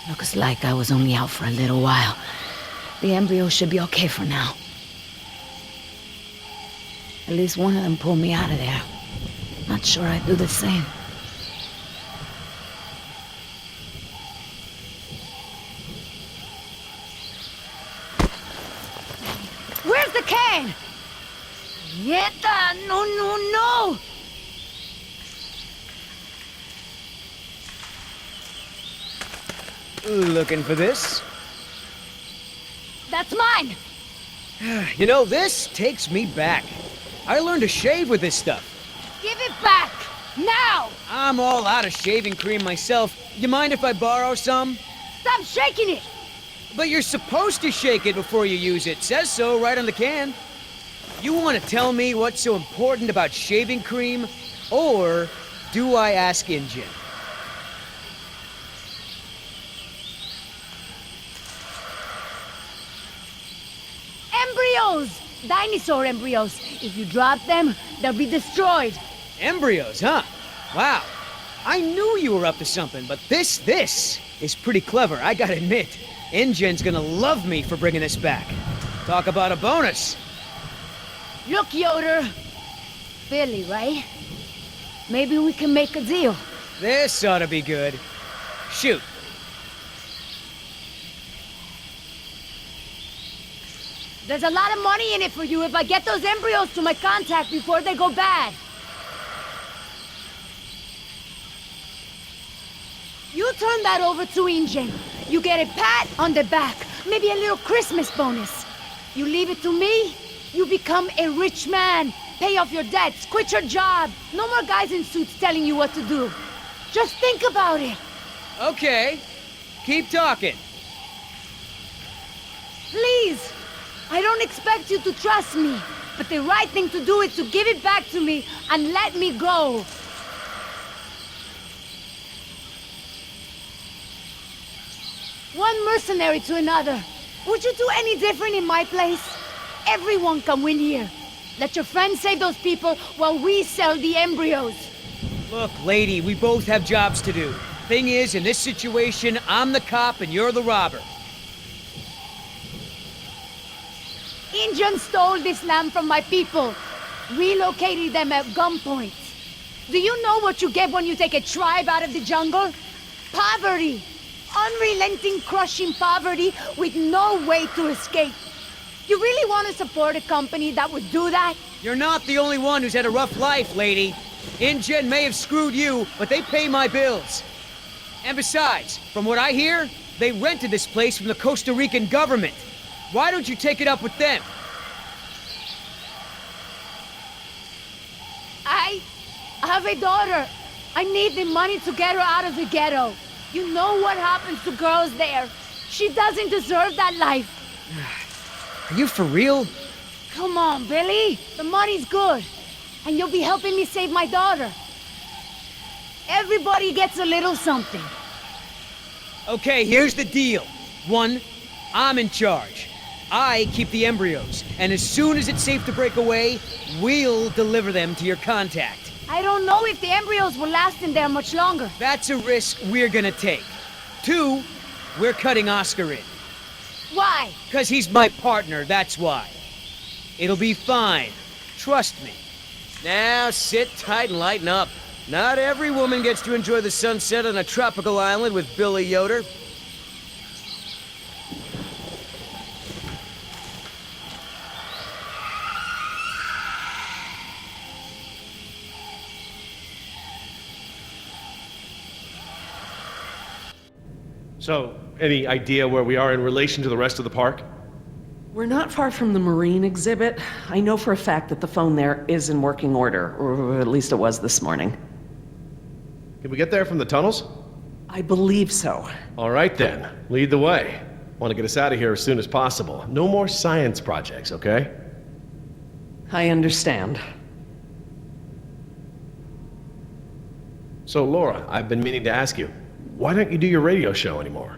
Looks like I was only out for a little while. The embryos should be okay for now. At least one of them pulled me out of there. Not sure I'd do the same. Where's the can? Yeta! No, no, no! Looking for this? That's mine! You know, this takes me back. I learned to shave with this stuff. Give it back! Now! I'm all out of shaving cream myself. You mind if I borrow some? Stop shaking it! But you're supposed to shake it before you use it. Says so right on the can. You want to tell me what's so important about shaving cream? Or do I ask Injun? Embryos! Dinosaur embryos. If you drop them, they'll be destroyed. Embryos, huh? Wow. I knew you were up to something, but this is pretty clever, I gotta admit. Injun's gonna love me for bringing this back. Talk about a bonus. Look, Yoder. Billy, right? Maybe we can make a deal. This ought to be good. Shoot. There's a lot of money in it for you if I get those embryos to my contact before they go bad. You turn that over to Injun. You get a pat on the back, maybe a little Christmas bonus. You leave it to me, you become a rich man. Pay off your debts, quit your job. No more guys in suits telling you what to do. Just think about it. Okay. Keep talking. Please. I don't expect you to trust me, but the right thing to do is to give it back to me and let me go. One mercenary to another. Would you do any different in my place? Everyone can win here. Let your friends save those people while we sell the embryos. Look, lady, we both have jobs to do. Thing is, in this situation, I'm the cop and you're the robber. Injun stole this land from my people, relocated them at gunpoint. Do you know what you get when you take a tribe out of the jungle? Poverty. Unrelenting, crushing poverty with no way to escape. You really want to support a company that would do that? You're not the only one who's had a rough life, lady. Injun may have screwed you, but they pay my bills. And besides, from what I hear, they rented this place from the Costa Rican government. Why don't you take it up with them? I have a daughter. I need the money to get her out of the ghetto. You know what happens to girls there. She doesn't deserve that life. Are you for real? Come on, Billy. The money's good. And you'll be helping me save my daughter. Everybody gets a little something. Okay, here's the deal. 1, I'm in charge. I keep the embryos, and as soon as it's safe to break away, we'll deliver them to your contact. I don't know if the embryos will last in there much longer. That's a risk we're gonna take. 2, we're cutting Oscar in. Why? 'Cause he's my partner, that's why. It'll be fine. Trust me. Now sit tight and lighten up. Not every woman gets to enjoy the sunset on a tropical island with Billy Yoder. So, any idea where we are in relation to the rest of the park? We're not far from the marine exhibit. I know for a fact that the phone there is in working order, or at least it was this morning. Can we get there from the tunnels? I believe so. All right then, lead the way. Want to get us out of here as soon as possible. No more science projects, okay? I understand. So Laura, I've been meaning to ask you, why don't you do your radio show anymore?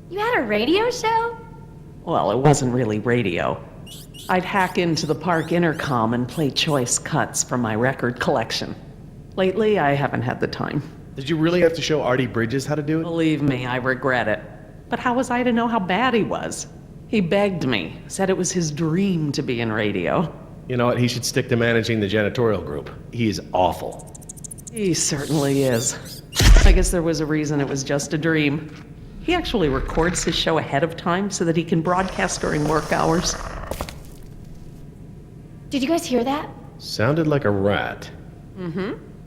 You had a radio show? Well, it wasn't really radio. I'd hack into the park intercom and play choice cuts from my record collection. Lately, I haven't had the time. Did you really have to show Artie Bridges how to do it? Believe me, I regret it. But how was I to know how bad he was? He begged me, said it was his dream to be in radio. You know what? He should stick to managing the janitorial group. He is awful. He certainly is. I guess there was a reason it was just a dream. He actually records his show ahead of time so that he can broadcast during work hours. Did you guys hear that? Sounded like a rat.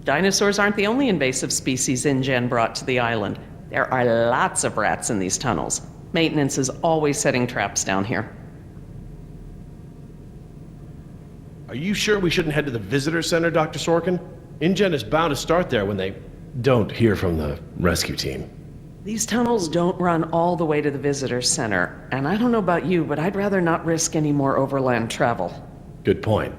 Dinosaurs aren't the only invasive species InGen brought to the island. There are lots of rats in these tunnels. Maintenance is always setting traps down here. Are you sure we shouldn't head to the visitor center, Dr. Sorkin? InGen is bound to start there when they don't hear from the rescue team. These tunnels don't run all the way to the visitor center, and I don't know about you, but I'd rather not risk any more overland travel. Good point.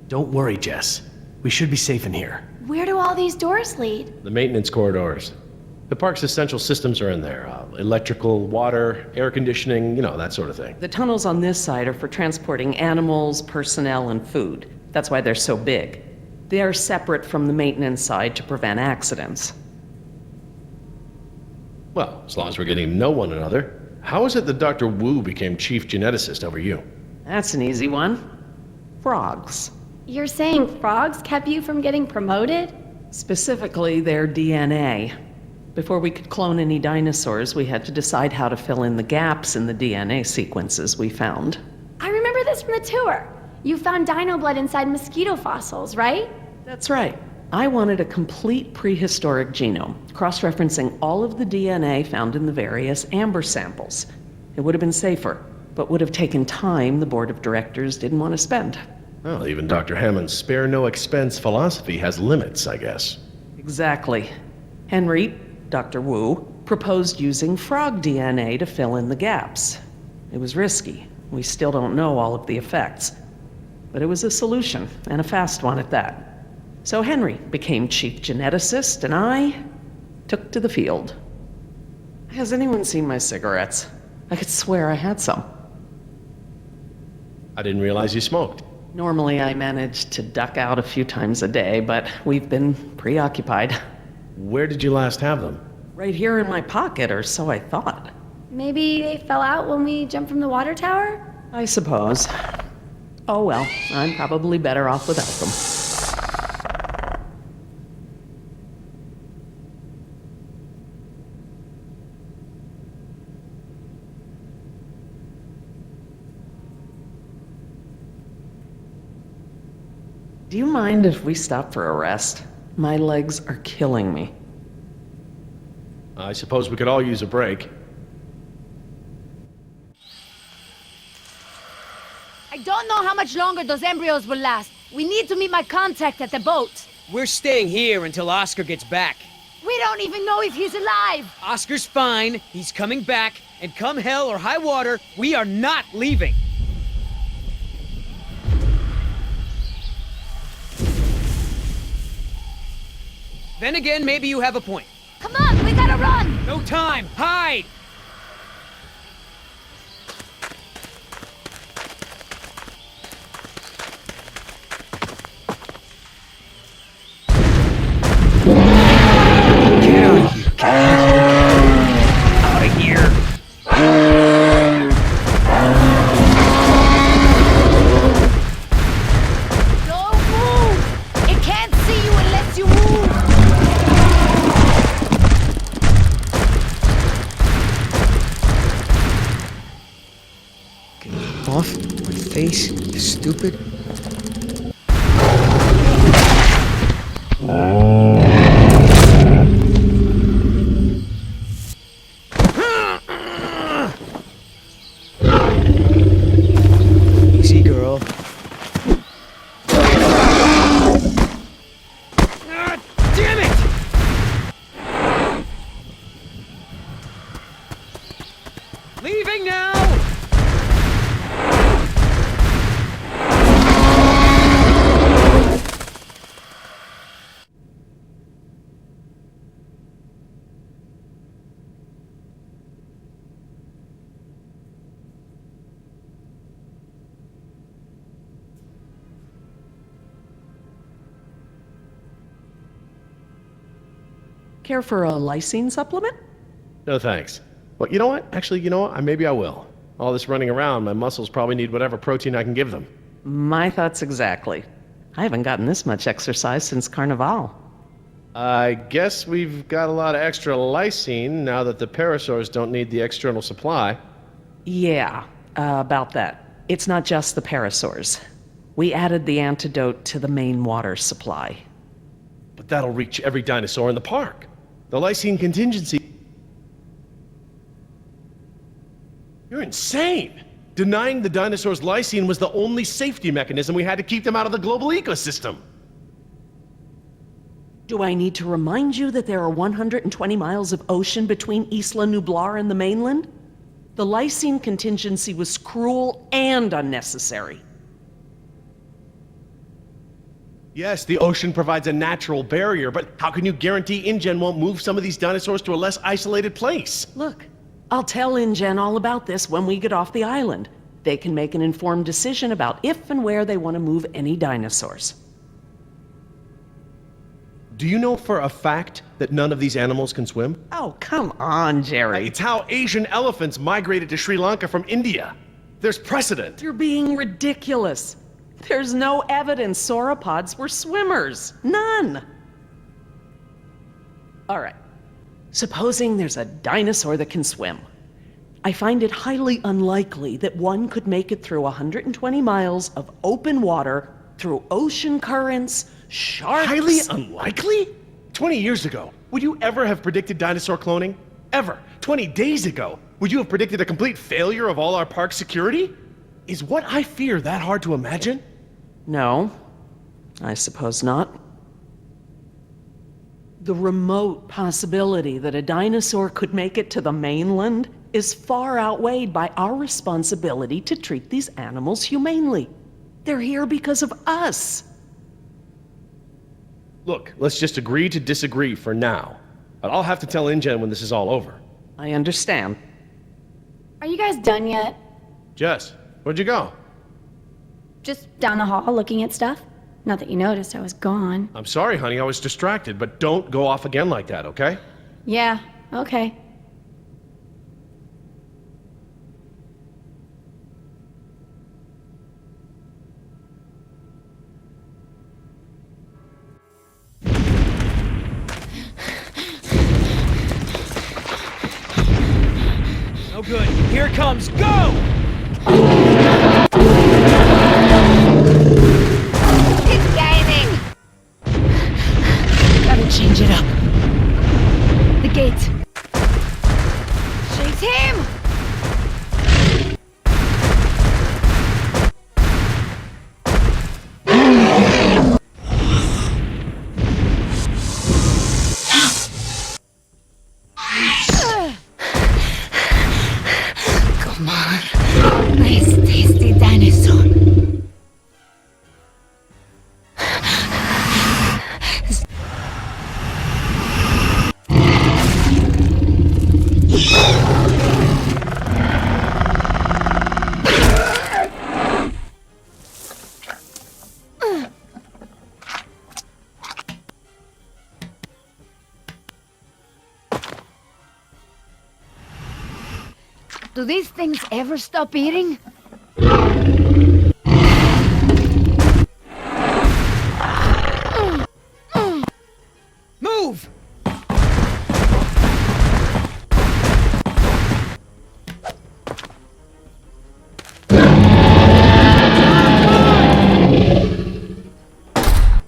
Don't worry, Jess. We should be safe in here. Where do all these doors lead? The maintenance corridors. The park's essential systems are in there. Electrical, water, air conditioning, you know, that sort of thing. The tunnels on this side are for transporting animals, personnel, and food. That's why they're so big. They are separate from the maintenance side to prevent accidents. Well, as long as we're getting to know one another. How is it that Dr. Wu became chief geneticist over you? That's an easy one. Frogs. You're saying frogs kept you from getting promoted? Specifically, their DNA. Before we could clone any dinosaurs, we had to decide how to fill in the gaps in the DNA sequences we found. I remember this from the tour. You found dino blood inside mosquito fossils, right? That's right. I wanted a complete prehistoric genome, cross-referencing all of the DNA found in the various amber samples. It would have been safer, but would have taken time the board of directors didn't want to spend. Well, even Dr. Hammond's spare no expense philosophy has limits, I guess. Exactly. Henry, Dr. Wu, proposed using frog DNA to fill in the gaps. It was risky. We still don't know all of the effects. But it was a solution, and a fast one at that. So Henry became chief geneticist, and I took to the field. Has anyone seen my cigarettes? I could swear I had some. I didn't realize you smoked. Normally I manage to duck out a few times a day, but we've been preoccupied. Where did you last have them? Right here in my pocket, or so I thought. Maybe they fell out when we jumped from the water tower? I suppose. Oh well, I'm probably better off without them. Do you mind if we stop for a rest? My legs are killing me. I suppose we could all use a break. I don't know how much longer those embryos will last. We need to meet my contact at the boat. We're staying here until Oscar gets back. We don't even know if he's alive. Oscar's fine, he's coming back, and come hell or high water, we are not leaving. Then again, maybe you have a point. Come on, we gotta run! No time! Hide! Get out of here, out of here! Don't move! It can't see you unless you move! Off my face, you stupid. Easy, girl. Damn it! Leaving now! Care for a lysine supplement? No thanks. Well, you know what? Actually, you know what? Maybe I will. All this running around, my muscles probably need whatever protein I can give them. My thoughts exactly. I haven't gotten this much exercise since Carnival. I guess we've got a lot of extra lysine now that the parasaurs don't need the external supply. Yeah, about that. It's not just the parasaurs. We added the antidote to the main water supply. But that'll reach every dinosaur in the park. The lysine contingency... You're insane! Denying the dinosaurs lysine was the only safety mechanism we had to keep them out of the global ecosystem. Do I need to remind you that there are 120 miles of ocean between Isla Nublar and the mainland? The lysine contingency was cruel and unnecessary. Yes, the ocean provides a natural barrier, but how can you guarantee InGen won't move some of these dinosaurs to a less isolated place? Look, I'll tell InGen all about this when we get off the island. They can make an informed decision about if and where they want to move any dinosaurs. Do you know for a fact that none of these animals can swim? Oh, come on, Jerry. It's how Asian elephants migrated to Sri Lanka from India. There's precedent. You're being ridiculous. There's no evidence sauropods were swimmers. None. All right. Supposing there's a dinosaur that can swim. I find it highly unlikely that one could make it through 120 miles of open water, through ocean currents, sharks... Highly unlikely? 20 years ago, would you ever have predicted dinosaur cloning? Ever? 20 days ago, would you have predicted a complete failure of all our park security? Is what I fear that hard to imagine? No, I suppose not. The remote possibility that a dinosaur could make it to the mainland is far outweighed by our responsibility to treat these animals humanely. They're here because of us. Look, let's just agree to disagree for now. But I'll have to tell InGen when this is all over. I understand. Are you guys done yet? Jess, where'd you go? Just down the hall looking at stuff? Not that you noticed I was gone. I'm sorry, honey, I was distracted, but don't go off again like that, okay? Yeah, okay. No good. Here it comes. Go! It's gaining! Gotta change it up. The gate. Chase him! Come on. Nice tasty dinosaur. Do these things ever stop eating? Move!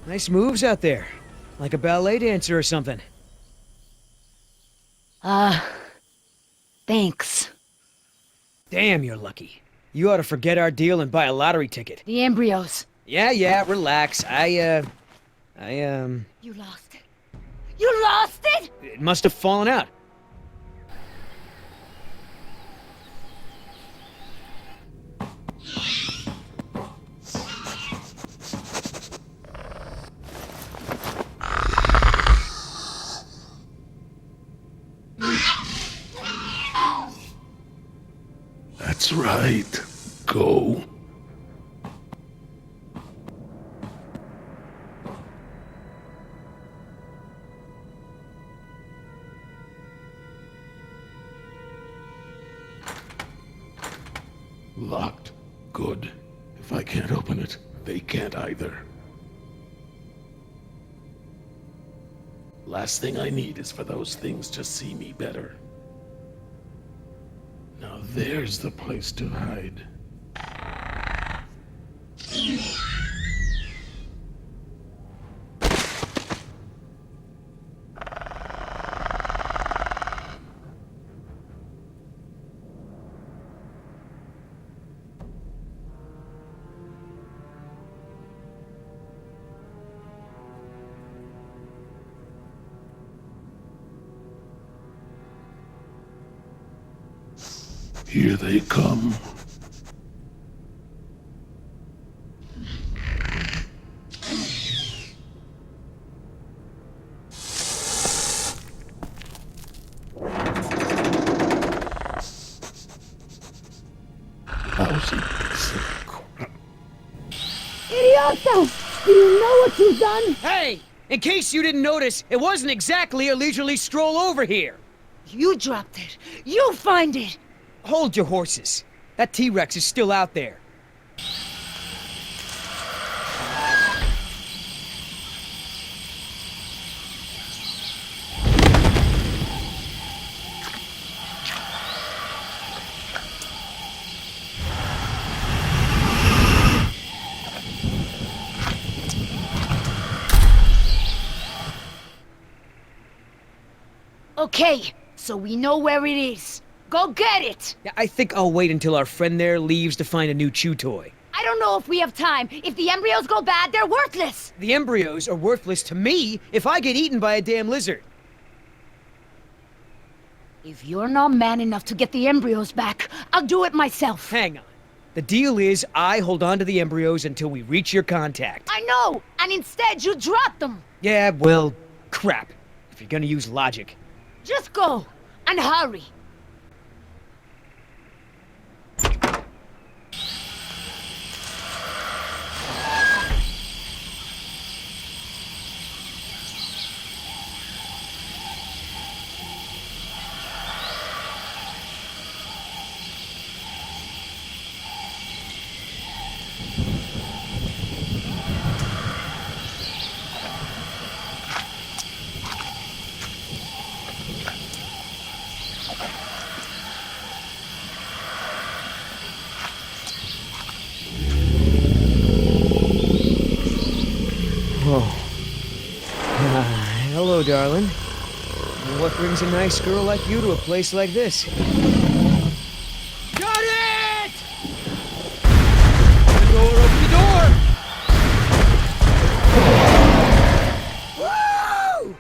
Nice moves out there. Like a ballet dancer or something. Thanks. Damn, you're lucky. You ought to forget our deal and buy a lottery ticket. The embryos. Yeah, relax. You lost it. You lost it?! It must have fallen out. That's right. Go. can't open it. They can't either. Last thing I need is for those things to see me better. Now there's the place to hide. Here they come. Idiota! Do you know what you've done? Hey! In case you didn't notice, it wasn't exactly a leisurely stroll over here. You dropped it. You find it. Hold your horses. That T-Rex is still out there. Okay, so we know where it is. Go get it! Yeah, I think I'll wait until our friend there leaves to find a new chew toy. I don't know if we have time. If the embryos go bad, they're worthless! The embryos are worthless to me if I get eaten by a damn lizard. If you're not man enough to get the embryos back, I'll do it myself. Hang on. The deal is I hold on to the embryos until we reach your contact. I know, and instead you drop them. Yeah, well, crap. If you're gonna use logic. Just go, and hurry. Hello, darling. What brings a nice girl like you to a place like this? Got it! Open the door, open the door! Woo!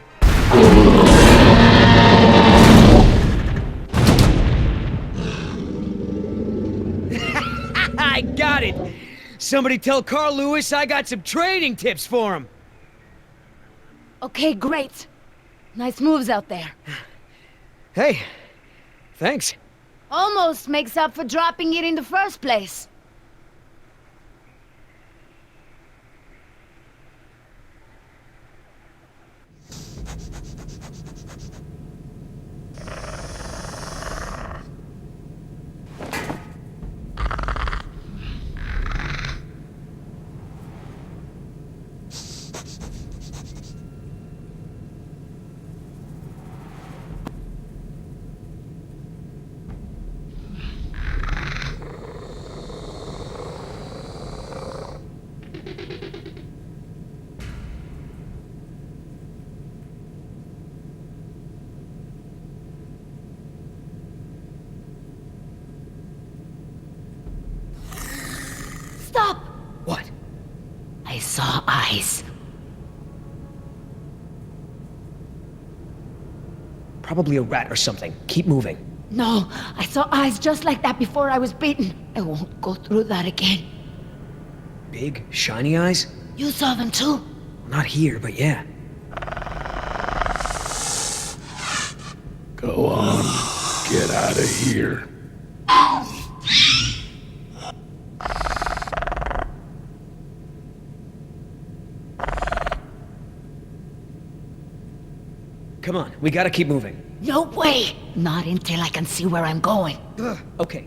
I got it! Somebody tell Carl Lewis I got some training tips for him! Okay, great. Nice moves out there. Hey, thanks. Almost makes up for dropping it in the first place. Stop! What? I saw eyes. Probably a rat or something. Keep moving. No, I saw eyes just like that before I was beaten. I won't go through that again. Big, shiny eyes? You saw them too? Not here, but yeah. Go on. Get out of here. Come on, we gotta keep moving. No way! Not until I can see where I'm going. Okay,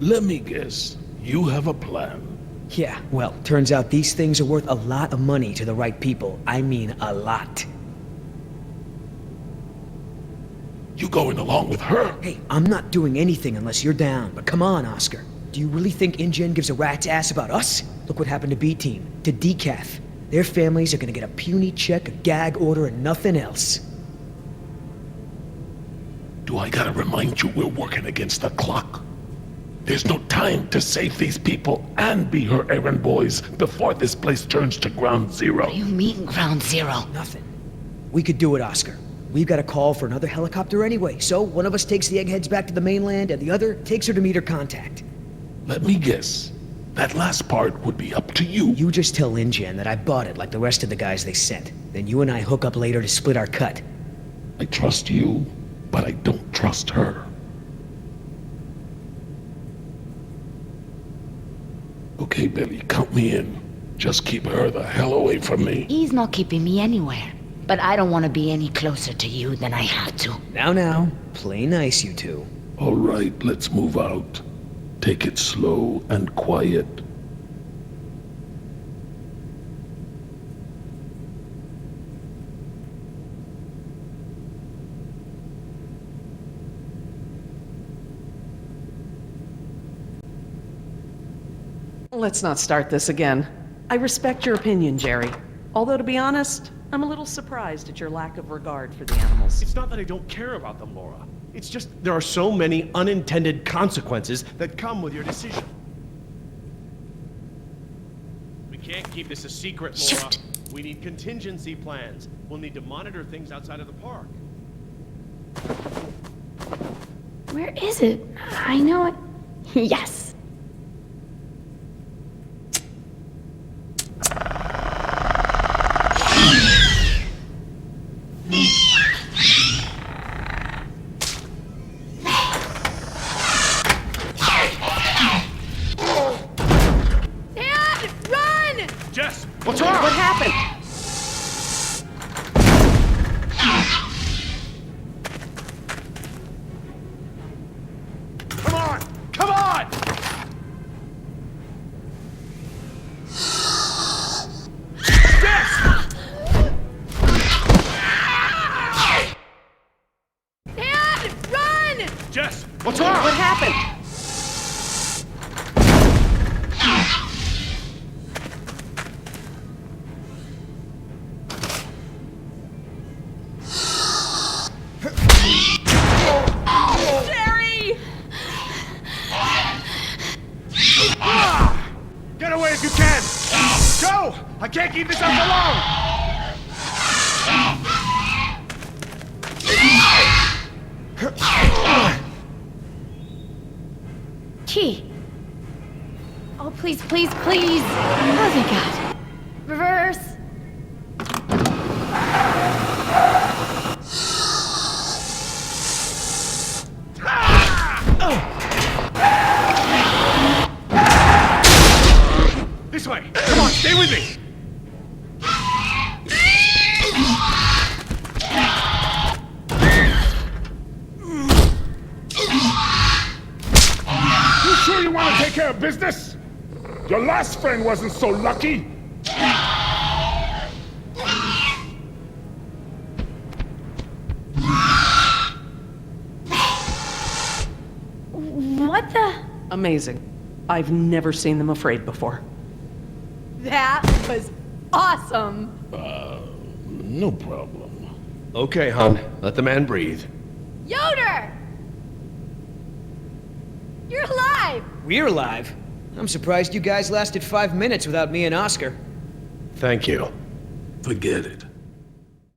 Let me guess. You have a plan. Yeah, well, turns out these things are worth a lot of money to the right people. I mean, a lot. You going along with her? Hey, I'm not doing anything unless you're down, but come on, Oscar. Do you really think InGen gives a rat's ass about us? Look what happened to B-Team, to Decaf. Their families are gonna get a puny check, a gag order, and nothing else. Do I gotta remind you we're working against the clock? There's no time to save these people and be her errand boys before this place turns to ground zero. What do you mean, ground zero? Nothing. We could do it, Oscar. We've got a call for another helicopter anyway, so one of us takes the eggheads back to the mainland and the other takes her to meet her contact. Let me guess. That last part would be up to you. You just tell InGen that I bought it like the rest of the guys they sent. Then you and I hook up later to split our cut. I trust you, but I don't trust her. Okay, Billy, count me in. Just keep her the hell away from me. He's not keeping me anywhere. But I don't want to be any closer to you than I have to. Now, play nice, you two. All right, let's move out. Take it slow and quiet. Let's not start this again. I respect your opinion, Jerry. Although, to be honest, I'm a little surprised at your lack of regard for the animals. It's not that I don't care about them, Laura. It's just there are so many unintended consequences that come with your decision. We can't keep this a secret, Laura. Shoot. We need contingency plans. We'll need to monitor things outside of the park. Where is it? I know it. Yes. Dad, run! Jess, what's wrong? What happened? Come on! Come on! Dad, run! Jess, what's wrong? What happened? Jerry! Get away if you can! Go! I can't keep this up for long! Key. Oh, please, please, please. Oh, thank God. Reverse. This way! Come on, stay with me! You sure you want to take care of business? Your last friend wasn't so lucky. What the? Amazing. I've never seen them afraid before. That was awesome. No problem. Okay, hon. Let the man breathe. Yoder! You're alive! We're alive. I'm surprised you guys lasted 5 minutes without me and Oscar. Thank you. Forget it.